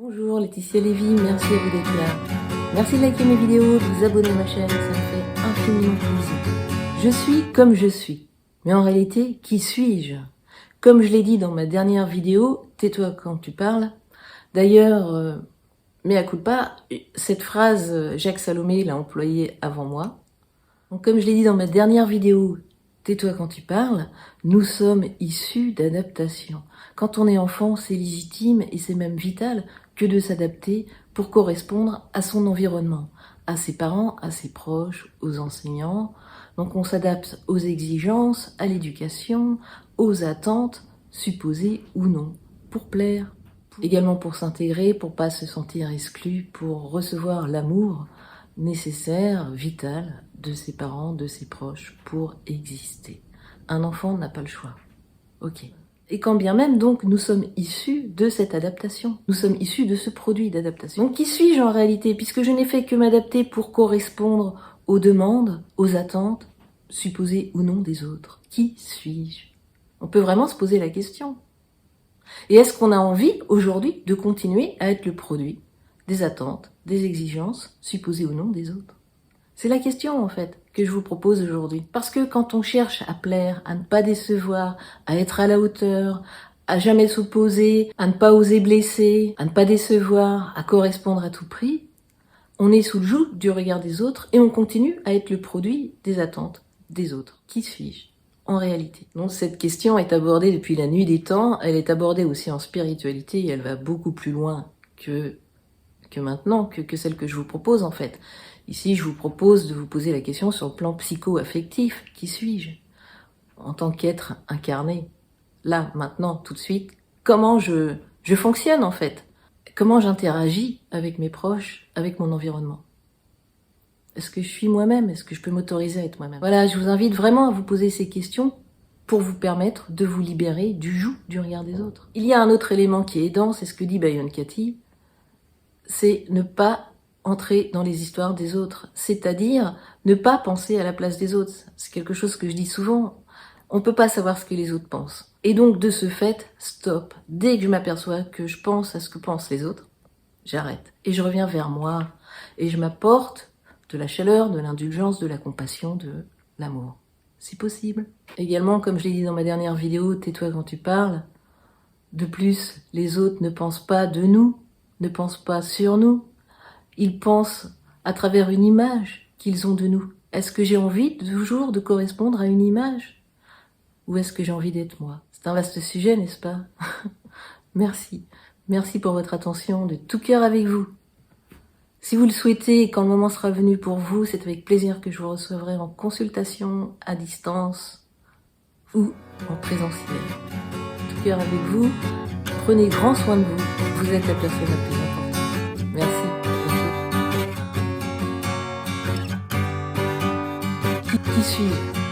Bonjour, Laetitia Lévy, merci à vous d'être là. Merci de liker mes vidéos, de vous abonner à ma chaîne, ça me fait infiniment plaisir. Je suis comme je suis, mais en réalité, qui suis-je? Comme je l'ai dit dans ma dernière vidéo, tais-toi quand tu parles. D'ailleurs, mea culpa, cette phrase, Jacques Salomé l'a employée avant moi. Donc, comme je l'ai dit dans ma dernière vidéo, tais-toi quand tu parles, nous sommes issus d'adaptation. Quand on est enfant, c'est légitime et c'est même vital que de s'adapter pour correspondre à son environnement, à ses parents, à ses proches, aux enseignants. Donc on s'adapte aux exigences, à l'éducation, aux attentes, supposées ou non, pour plaire. Également pour s'intégrer, pour pas se sentir exclu, pour recevoir l'amour nécessaire, vital, de ses parents, de ses proches, pour exister. Un enfant n'a pas le choix. Ok. Et quand bien même, donc, nous sommes issus de cette adaptation. Nous sommes issus de ce produit d'adaptation. Donc, qui suis-je en réalité? Puisque je n'ai fait que m'adapter pour correspondre aux demandes, aux attentes, supposées ou non des autres. Qui suis-je? On peut vraiment se poser la question. Et est-ce qu'on a envie, aujourd'hui, de continuer à être le produit des attentes, des exigences, supposées ou non des autres? C'est la question, en fait, que je vous propose aujourd'hui. Parce que quand on cherche à plaire, à ne pas décevoir, à être à la hauteur, à jamais s'opposer, à ne pas oser blesser, à ne pas décevoir, à correspondre à tout prix, on est sous le joug du regard des autres et on continue à être le produit des attentes des autres. Qui suis-je en réalité? Donc cette question est abordée depuis la nuit des temps, elle est abordée aussi en spiritualité et elle va beaucoup plus loin que maintenant, que celle que je vous propose en fait. Ici, je vous propose de vous poser la question sur le plan psycho-affectif. Qui suis-je en tant qu'être incarné? Là, maintenant, tout de suite, comment je fonctionne en fait? Comment j'interagis avec mes proches, avec mon environnement? Est-ce que je suis moi-même? Est-ce que je peux m'autoriser à être moi-même? Voilà, je vous invite vraiment à vous poser ces questions pour vous permettre de vous libérer du joug du regard des autres. Il y a un autre élément qui est aidant, c'est ce que dit Byron Katie, c'est ne pas entrer dans les histoires des autres, c'est-à-dire ne pas penser à la place des autres. C'est quelque chose que je dis souvent, on ne peut pas savoir ce que les autres pensent. Et donc de ce fait, stop, dès que je m'aperçois que je pense à ce que pensent les autres, j'arrête. Et je reviens vers moi, et je m'apporte de la chaleur, de l'indulgence, de la compassion, de l'amour. Si possible. Également, comme je l'ai dit dans ma dernière vidéo, tais-toi quand tu parles. De plus, les autres ne pensent pas de nous, ne pensent pas sur nous. Ils pensent à travers une image qu'ils ont de nous. Est-ce que j'ai envie toujours de correspondre à une image? Ou est-ce que j'ai envie d'être moi? C'est un vaste sujet, n'est-ce pas? Merci. Merci pour votre attention, de tout cœur avec vous. Si vous le souhaitez et quand le moment sera venu pour vous, c'est avec plaisir que je vous recevrai en consultation, à distance ou en présentiel. Tout cœur avec vous. Prenez grand soin de vous. Vous êtes la personne la plus importante. Merci. Qui suis-je?